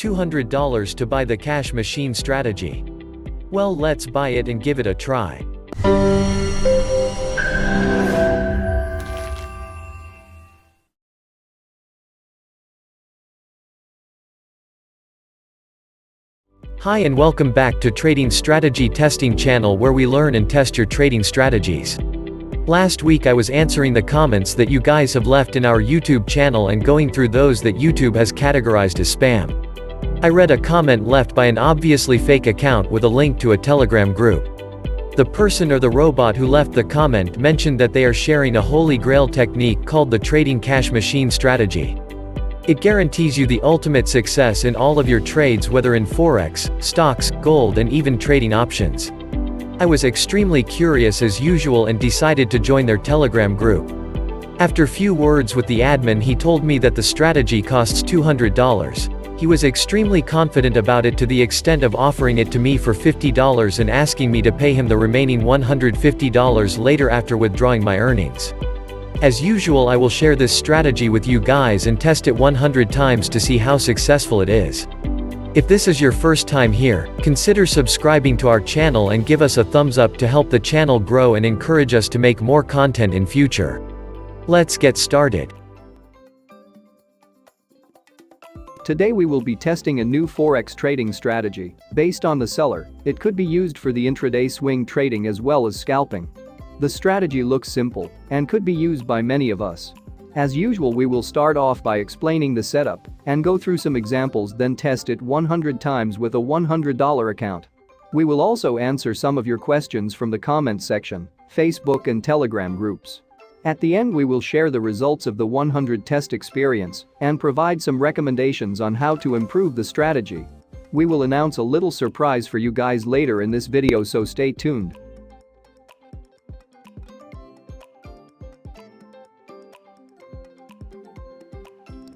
$200 to buy the cash machine strategy. Well, let's buy it and give it a try. Hi and welcome back to Trading Strategy Testing channel, where we learn and test your trading strategies. Last week I was answering the comments that you guys have left in our YouTube channel and going through those that YouTube has categorized as spam. I read a comment left by an obviously fake account with a link to a Telegram group. The person or the robot who left the comment mentioned that they are sharing a holy grail technique called the trading cash machine strategy. It guarantees you the ultimate success in all of your trades, whether in Forex, stocks, gold, and even trading options. I was extremely curious as usual and decided to join their Telegram group. After few words with the admin, he told me that the strategy costs $200. He was extremely confident about it, to the extent of offering it to me for $50 and asking me to pay him the remaining $150 later after withdrawing my earnings. As usual, I will share this strategy with you guys and test it 100 times to see how successful it is. If this is your first time here, consider subscribing to our channel and give us a thumbs up to help the channel grow and encourage us to make more content in future. Let's get started. Today we will be testing a new Forex trading strategy. Based on the seller, it could be used for the intraday swing trading as well as scalping. The strategy looks simple and could be used by many of us. As usual, we will start off by explaining the setup and go through some examples, then test it 100 times with a $100 account. We will also answer some of your questions from the comments section, Facebook and Telegram groups. At the end, we will share the results of the 100 test experience and provide some recommendations on how to improve the strategy. We will announce a little surprise for you guys later in this video, so stay tuned.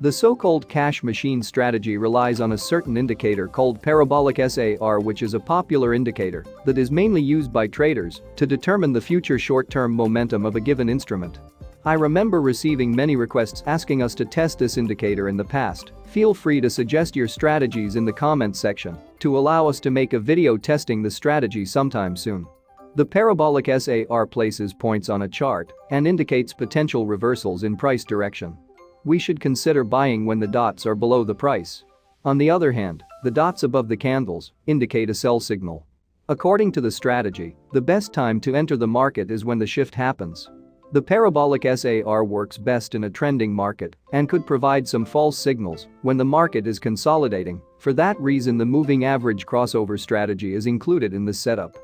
The so-called cash machine strategy relies on a certain indicator called Parabolic SAR, which is a popular indicator that is mainly used by traders to determine the future short-term momentum of a given instrument. I remember receiving many requests asking us to test this indicator in the past. Feel free to suggest your strategies in the comments section to allow us to make a video testing the strategy sometime soon. The Parabolic SAR places points on a chart and indicates potential reversals in price direction. We should consider buying when the dots are below the price. On the other hand, the dots above the candles indicate a sell signal. According to the strategy, the best time to enter the market is when the shift happens. The Parabolic SAR works best in a trending market and could provide some false signals when the market is consolidating. For that reason, the moving average crossover strategy is included in this setup.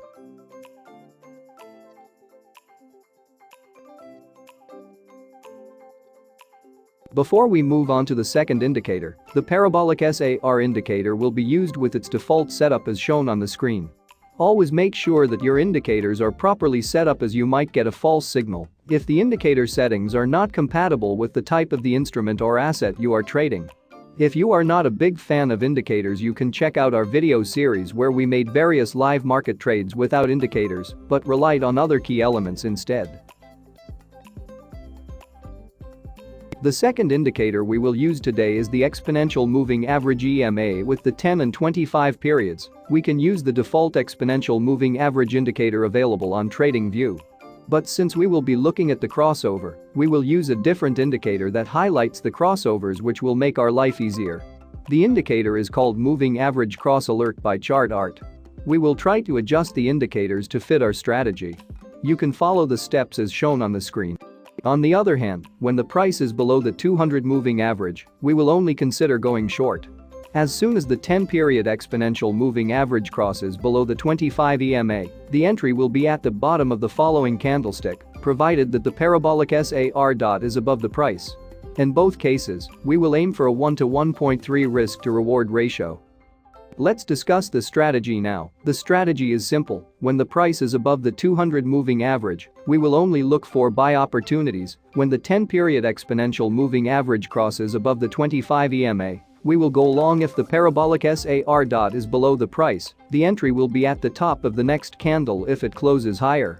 Before we move on to the second indicator, the Parabolic SAR indicator will be used with its default setup as shown on the screen. Always make sure that your indicators are properly set up, as you might get a false signal if the indicator settings are not compatible with the type of the instrument or asset you are trading. If you are not a big fan of indicators, you can check out our video series where we made various live market trades without indicators but relied on other key elements instead. The second indicator we will use today is the exponential moving average EMA with the 10 and 25 periods. We can use the default exponential moving average indicator available on TradingView. But since we will be looking at the crossover, we will use a different indicator that highlights the crossovers, which will make our life easier. The indicator is called Moving Average Cross Alert by Chart Art. We will try to adjust the indicators to fit our strategy. You can follow the steps as shown on the screen. On the other hand, when the price is below the 200 moving average, we will only consider going short. As soon as the 10-period exponential moving average crosses below the 25 EMA, the entry will be at the bottom of the following candlestick, provided that the Parabolic SAR dot is above the price. In both cases, we will aim for a 1 to 1.3 risk to reward ratio. Let's discuss the strategy now. The strategy is simple. When the price is above the 200 moving average, we will only look for buy opportunities. When the 10-period exponential moving average crosses above the 25 EMA, we will go long. If the Parabolic SAR dot is below the price, the entry will be at the top of the next candle if it closes higher.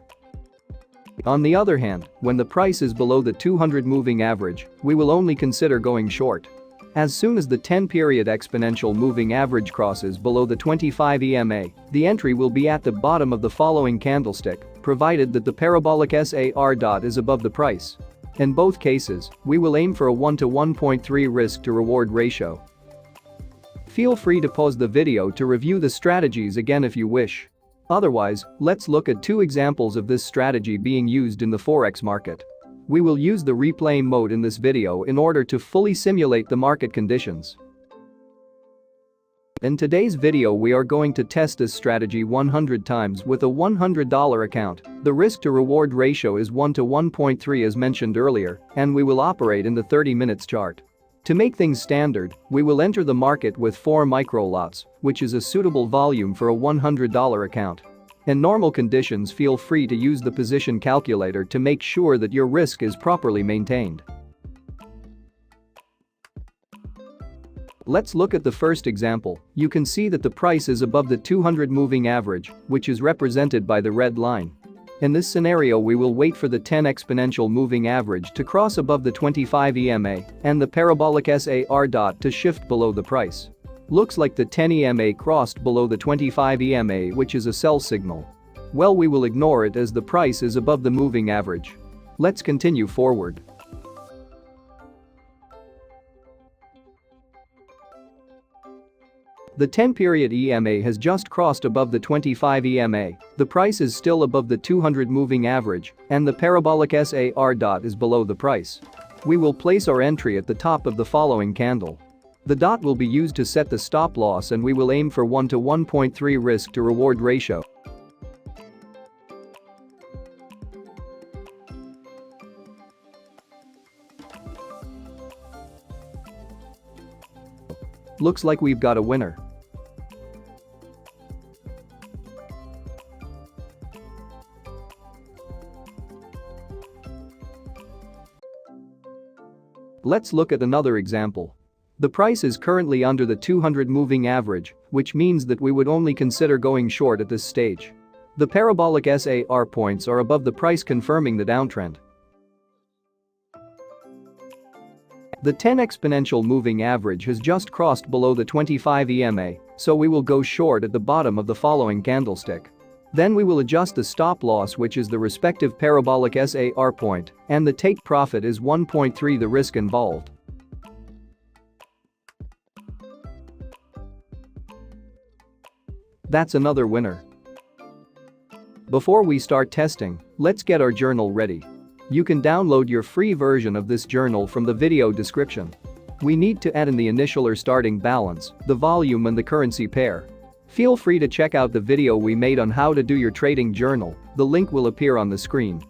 On the other hand, when the price is below the 200 moving average, we will only consider going short. As soon as the 10-period exponential moving average crosses below the 25 EMA, the entry will be at the bottom of the following candlestick, provided that the Parabolic SAR dot is above the price. In both cases, we will aim for a 1 to 1.3 risk-to-reward ratio. Feel free to pause the video to review the strategies again if you wish. Otherwise, let's look at two examples of this strategy being used in the Forex market. We will use the replay mode in this video in order to fully simulate the market conditions. In today's video we are going to test this strategy 100 times with a $100 account. The risk-to-reward ratio is 1 to 1.3 as mentioned earlier, and we will operate in the 30 minutes chart. To make things standard, we will enter the market with 4 micro lots, which is a suitable volume for a $100 account. In normal conditions, feel free to use the position calculator to make sure that your risk is properly maintained. Let's look at the first example. You can see that the price is above the 200 moving average, which is represented by the red line. In this scenario we will wait for the 10 exponential moving average to cross above the 25 EMA and the Parabolic SAR dot to shift below the price. Looks like the 10 EMA crossed below the 25 EMA, which is a sell signal. Well, we will ignore it as the price is above the moving average. Let's continue forward. The 10-period EMA has just crossed above the 25 EMA, the price is still above the 200 moving average, and the Parabolic SAR dot is below the price. We will place our entry at the top of the following candle. The dot will be used to set the stop loss and we will aim for 1 to 1.3 risk-to-reward ratio. Looks like we've got a winner. Let's look at another example. The price is currently under the 200 moving average, which means that we would only consider going short at this stage. The Parabolic SAR points are above the price, confirming the downtrend. The 10 exponential moving average has just crossed below the 25 EMA, so we will go short at the bottom of the following candlestick. Then we will adjust the stop loss, which is the respective Parabolic SAR point, and the take profit is 1.3 the risk involved. That's another winner. Before we start testing, let's get our journal ready. You can download your free version of this journal from the video description. We need to add in the initial or starting balance, the volume and the currency pair. Feel free to check out the video we made on how to do your trading journal, the link will appear on the screen.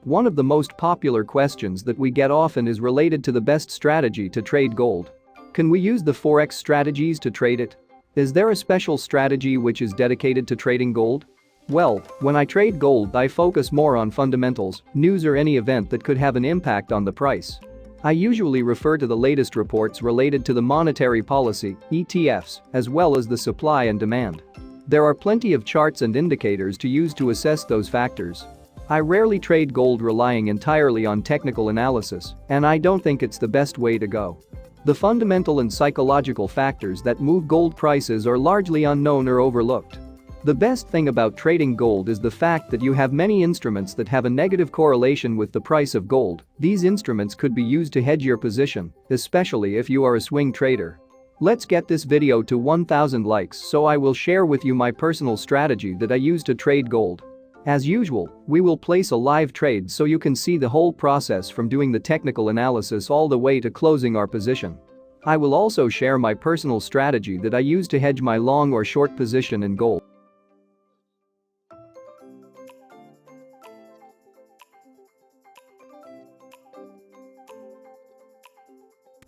One of the most popular questions that we get often is related to the best strategy to trade gold. Can we use the Forex strategies to trade it? Is there a special strategy which is dedicated to trading gold? Well, when I trade gold I focus more on fundamentals, news or any event that could have an impact on the price. I usually refer to the latest reports related to the monetary policy, ETFs, as well as the supply and demand. There are plenty of charts and indicators to use to assess those factors. I rarely trade gold relying entirely on technical analysis, and I don't think it's the best way to go. The fundamental and psychological factors that move gold prices are largely unknown or overlooked. The best thing about trading gold is the fact that you have many instruments that have a negative correlation with the price of gold. These instruments could be used to hedge your position, especially if you are a swing trader. Let's get this video to 1,000 likes, so I will share with you my personal strategy that I use to trade gold. As usual, we will place a live trade so you can see the whole process from doing the technical analysis all the way to closing our position. I will also share my personal strategy that I use to hedge my long or short position in gold.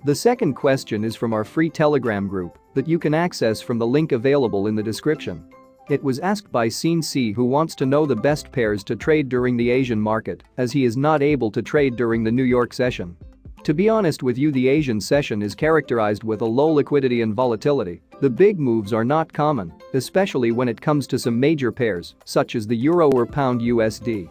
The second question is from our free Telegram group that you can access from the link available in the description. It was asked by Scene C, who wants to know the best pairs to trade during the Asian market, as he is not able to trade during the New York session. To be honest with you, the Asian session is characterized with a low liquidity and volatility. The big moves are not common, especially when it comes to some major pairs, such as the Euro or Pound USD.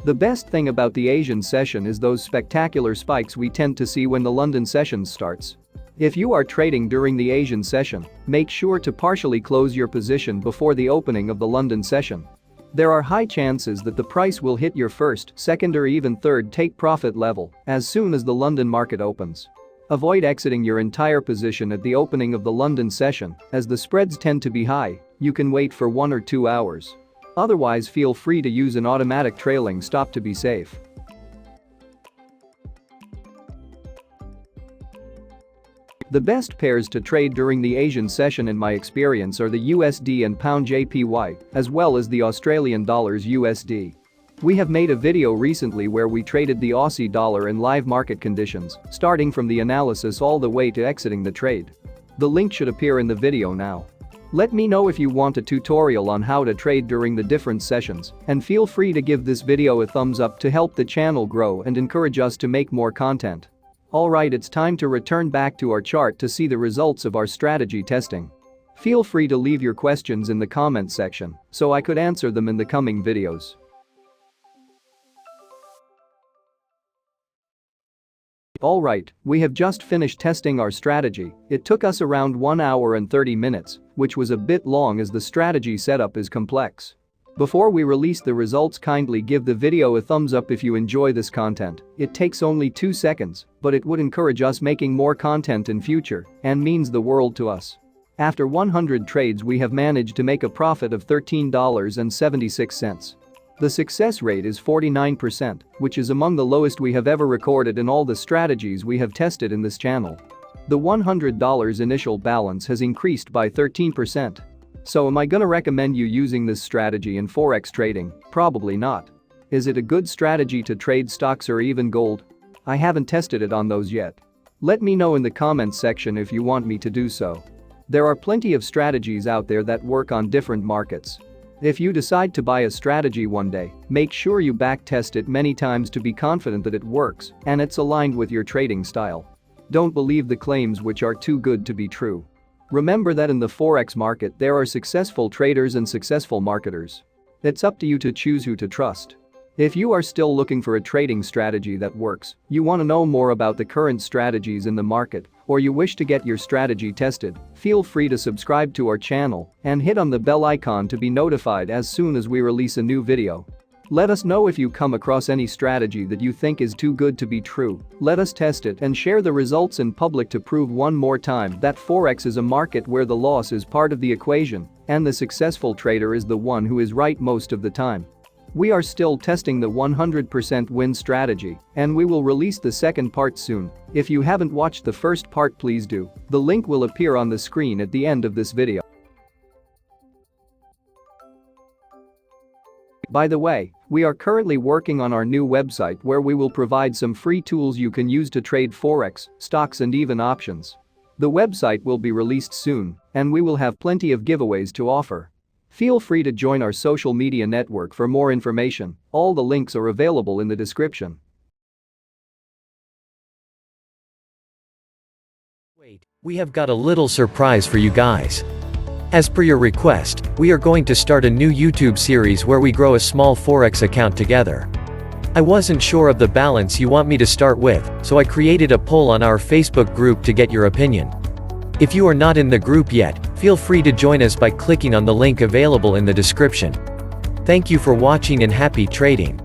The best thing about the Asian session is those spectacular spikes we tend to see when the London session starts. If you are trading during the Asian session, make sure to partially close your position before the opening of the London session. There are high chances that the price will hit your first, second or even third take profit level as soon as the London market opens. Avoid exiting your entire position at the opening of the London session, as the spreads tend to be high. You can wait for 1 or 2 hours. Otherwise, feel free to use an automatic trailing stop to be safe. The best pairs to trade during the Asian session in my experience are the USD and Pound JPY, as well as the Australian dollars USD. We have made a video recently where we traded the Aussie dollar in live market conditions, starting from the analysis all the way to exiting the trade. The link should appear in the video now. Let me know if you want a tutorial on how to trade during the different sessions, and feel free to give this video a thumbs up to help the channel grow and encourage us to make more content. Alright, it's time to return back to our chart to see the results of our strategy testing. Feel free to leave your questions in the comment section so I could answer them in the coming videos. Alright, we have just finished testing our strategy. It took us around 1 hour and 30 minutes, which was a bit long as the strategy setup is complex. Before we release the results, kindly give the video a thumbs up if you enjoy this content. It takes only 2 seconds, but it would encourage us making more content in future and means the world to us. After 100 trades, we have managed to make a profit of $13.76. The success rate is 49%, which is among the lowest we have ever recorded in all the strategies we have tested in this channel. The $100 initial balance has increased by 13%. So am I gonna recommend you using this strategy in Forex trading? Probably not. Is it a good strategy to trade stocks or even gold? I haven't tested it on those yet. Let me know in the comments section if you want me to do so. There are plenty of strategies out there that work on different markets. If you decide to buy a strategy one day, make sure you backtest it many times to be confident that it works and it's aligned with your trading style. Don't believe the claims which are too good to be true. Remember that in the Forex market there are successful traders and successful marketers. It's up to you to choose who to trust. If you are still looking for a trading strategy that works, you want to know more about the current strategies in the market, or you wish to get your strategy tested, feel free to subscribe to our channel and hit on the bell icon to be notified as soon as we release a new video. Let us know if you come across any strategy that you think is too good to be true. Let us test it and share the results in public to prove one more time that Forex is a market where the loss is part of the equation and the successful trader is the one who is right most of the time. We are still testing the 100% win strategy, and we will release the second part soon. If you haven't watched the first part, please do. The link will appear on the screen at the end of this video. By the way, we are currently working on our new website where we will provide some free tools you can use to trade Forex, stocks and even options. The website will be released soon, and we will have plenty of giveaways to offer. Feel free to join our social media network for more information. All the links are available in the description. Wait, we have got a little surprise for you guys. As per your request, we are going to start a new YouTube series where we grow a small Forex account together. I wasn't sure of the balance you want me to start with, so I created a poll on our Facebook group to get your opinion. If you are not in the group yet, feel free to join us by clicking on the link available in the description. Thank you for watching and happy trading.